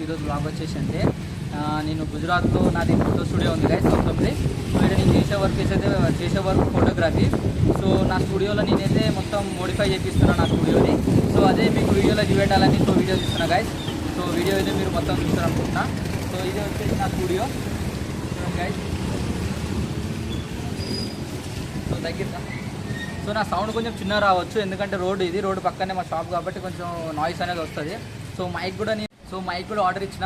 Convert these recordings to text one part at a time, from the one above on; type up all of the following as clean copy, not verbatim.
ఈరోజు బ్లాగ్ వచ్చేసి అంటే నేను గుజరాత్లో నాది ఫోటో స్టూడియో ఉంది గైస్ మొత్తంది. సో ఇక్కడ నేను చేసే వర్క్ ఫోటోగ్రఫీ. సో నా స్టూడియోలో నేనైతే మొత్తం మోడిఫై చేపిస్తున్నాను నా స్టూడియోని. సో అదే మీకు వీడియోలో చూపెట్టాలని సో వీడియో తీస్తున్నా గైస్. సో వీడియో అయితే మీరు మొత్తం చూస్తారు అనుకుంటున్నా. సో ఇది వచ్చేసి నా స్టూడియో గైస్. సో దగ్గర సో నా సౌండ్ కొంచెం చిన్న రావచ్చు, ఎందుకంటే రోడ్డు పక్కనే మా షాప్ కాబట్టి కొంచెం నాయిస్ అనేది వస్తుంది. సో మైక్ కూడా ఆర్డర్ ఇచ్చిన,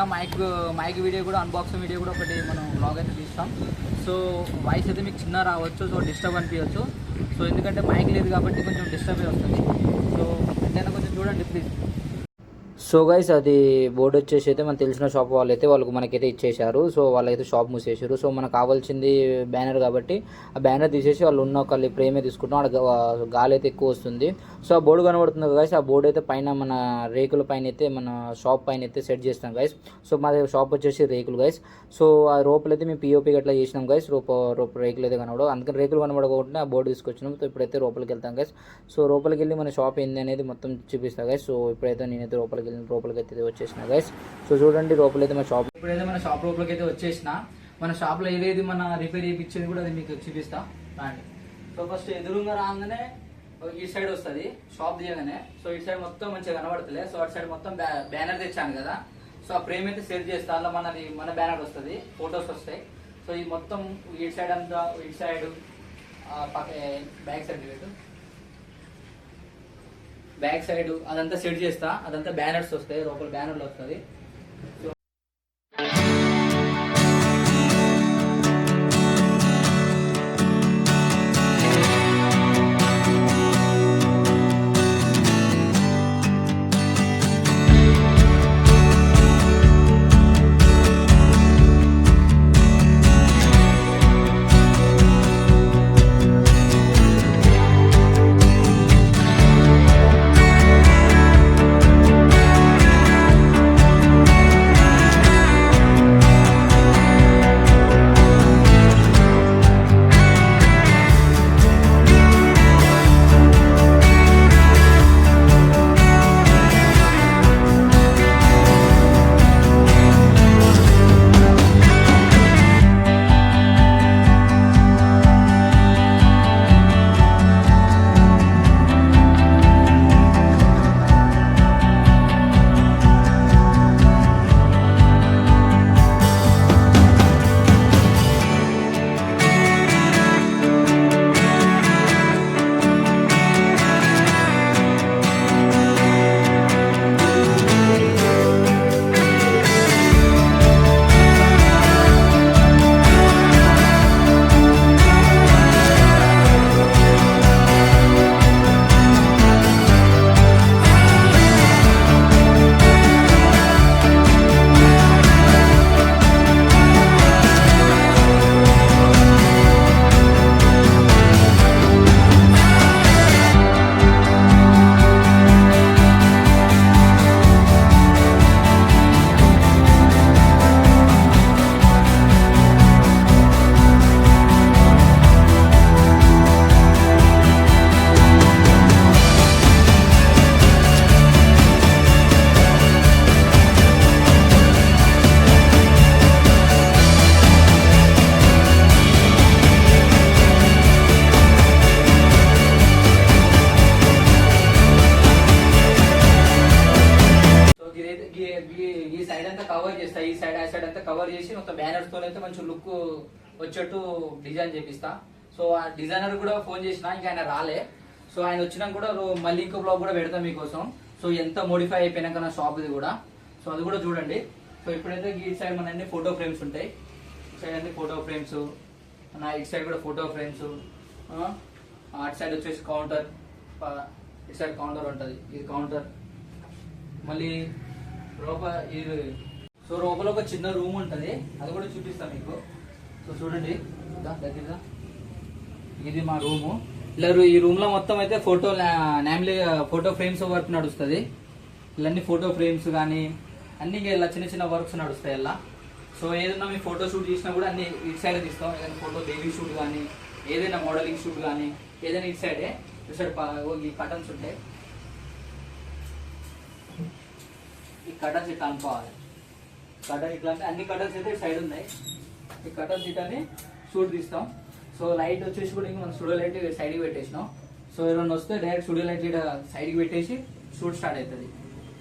మైక్ వీడియో కూడా అన్బాక్సింగ్ వీడియో కూడా ఒకటి మనం బ్లాగ్ అయితే తీస్తాం. సో వాయిస్ అయితే మీకు చిన్న రావచ్చు, సో డిస్టర్బ్ అనిపించవచ్చు. సో ఎందుకంటే మైక్ లేదు కాబట్టి కొంచెం డిస్టర్బ్ వస్తుంది. సో ఎంతైనా కొంచెం చూడండి ప్లీజ్. సో గైస్ అది బోర్డు వచ్చేసి అయితే మనకు తెలిసిన షాప్ వాళ్ళకు మనకైతే ఇచ్చేశారు. సో వాళ్ళైతే షాప్ మూసేసారు. సో మనకు కావాల్సింది బ్యానర్ కాబట్టి ఆ బ్యానర్ తీసేసి వాళ్ళు ఉన్న ఒకళ్ళు ప్రేమే తీసుకుంటాం. అక్కడ గాలి అయితే ఎక్కువ వస్తుంది. సో ఆ బోర్డు కనబడుతుంది గైస్. ఆ బోర్డు అయితే పైన మన రేకుల పైన అయితే మన షాప్ పైన అయితే సెట్ చేస్తాం గైస్. సో మా షాప్ వచ్చేసి రేకులు గైస్. సో ఆ రోపులు అయితే మేము పిఓపి అట్లా చేసినాం గైస్. రోపు రేకులు అయితే కనబడవు, అందుకని రేకులు కనబడకుండా ఆ బోర్డు తీసుకొచ్చినాం. సో ఇప్పుడైతే లోపలికి వెళ్తాం గైస్. సో లోపలికి వెళ్ళి మన షాప్ ఏంది అనేది మొత్తం చూపిస్తాం గైస్. సో ఇప్పుడైతే నేనైతే లోపలికి అయితే వచ్చేసిన గైస్. సో చూడండి ఇప్పుడైతే మన షాప్ లోపలికి అయితే వచ్చేసిన. మన షాప్ లో ఏదేది మన రిపేర్ చేయించేది కూడా అది మీకు చూపిస్తా రండి. సో ఫస్ట్ ఎదురుగా రాగానే ఈ సైడ్ వస్తుంది షాప్ దిగగానే. సో ఈ సైడ్ మొత్తం మంచిగా కనబడతలే. సో అటు సైడ్ మొత్తం బ్యానర్ తెచ్చాను కదా. సో ఆ ఫ్రేమ్ అయితే సెట్ చేస్తా, అలా మన బ్యానర్ వస్తుంది, ఫొటోస్ వస్తాయి. సో ఇది మొత్తం ఇటు సైడ్ అంతా, ఇటు సైడ్ బ్యాక్ సైడ్ అదంతా సెట్ చేస్తా. అదంతా బ్యానర్స్ వస్తాయి, లోపల బ్యానర్లు వస్తుంది. ఈ సైడ్ అంతా కవర్ చేస్తా, ఈ సైడ్ ఆ సైడ్ అంతా కవర్ చేసి మొత్తం బ్యానర్స్ తో అయితే మంచి లుక్ వచ్చేట్టు డిజైన్ చేపిస్తా. సో ఆ డిజైనర్ కూడా ఫోన్ చేసిన, ఇంకా ఆయన రాలే. సో ఆయన వచ్చినా కూడా మళ్ళీ ఇంకో బ్లాగ్ కూడా పెడతాం మీకోసం. సో ఎంత మోడిఫై అయిపోయినాక నా షాప్ ఇది కూడా, సో అది కూడా చూడండి. సో ఇప్పుడైతే ఈ సైడ్ మన అన్ని ఫోటో ఫ్రేమ్స్ ఉంటాయి. ఇటు సైడ్ అన్ని ఫోటో ఫ్రేమ్స్, నా ఇటు సైడ్ కూడా ఫోటో ఫ్రేమ్స్, అటు సైడ్ వచ్చేసి కౌంటర్, ఇటు సైడ్ కౌంటర్ ఉంటుంది, ఇది కౌంటర్. మళ్ళీ లోపల ఒక చిన్న రూమ్ ఉంటుంది, అది కూడా చూపిస్తాను మీకు. సో చూడండి దగ్గర, ఇది మా రూము. ఇలా ఈ రూమ్ లో మొత్తం అయితే ఫోటో ఫ్రేమ్స్ వర్క్ నడుస్తుంది. ఇవన్నీ ఫోటో ఫ్రేమ్స్ కానీ అన్ని ఇలా చిన్న చిన్న వర్క్స్ నడుస్తాయి ఇలా. సో ఏదైనా మీ ఫోటో షూట్ చేసినా కూడా అన్ని ఇటు సైడ్ తీస్తాం. ఏదైనా ఫోటో బేబీ షూట్ కానీ, ఏదైనా మోడలింగ్ షూట్ కానీ ఏదైనా ఇటు సైడే. ఇటు సైడ్ ఈ కటన్స్ ఉంటాయి, ఈ కటన్స్ ఇట్లా అనుకోవాలి. కటర్ ఇట్లాంటి అన్ని కటర్స్ అయితే సైడ్ ఉన్నాయి. ఈ కటర్స్ ఇటని షూట్ తీస్తాం. సో లైట్ వచ్చేసి కూడా ఇంకా మనం స్టూడియో లైట్ సైడ్కి పెట్టేసినాం. సో ఎవరైనా వస్తే డైరెక్ట్ స్టూడియో లైట్ ఇక్కడ సైడ్కి పెట్టేసి షూట్ స్టార్ట్ అవుతుంది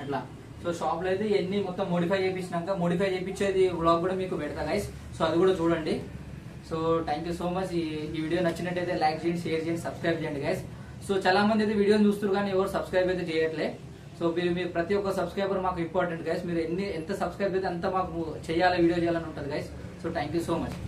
అట్లా. సో షాప్లో అయితే ఇవన్నీ మొత్తం మోడిఫై చేయించినాక మోడిఫై చేయించేది వ్లాగ్ కూడా మీకు పెడతా గైస్. సో అది కూడా చూడండి. So thank you so much. ఈ వీడియో నచ్చినట్టయితే లైక్ చేయండి, షేర్ చేయండి, సబ్స్క్రైబ్ చేయండి గైస్. సో చాలా మంది అయితే వీడియోని చూస్తారు కానీ ఎవరు సబ్స్క్రైబ్ అయితే చేయట్లే. సో మీరు ప్రతి ఒక్క సబ్స్క్రైబర్ మాకు ఇంపార్టెంట్ గైస్. మీరు ఎంత సబ్స్క్రైబ్ అయితే అంత మాకు చేయాలి, వీడియో చేయాలని ఉంటుంది guys. So thank you so much.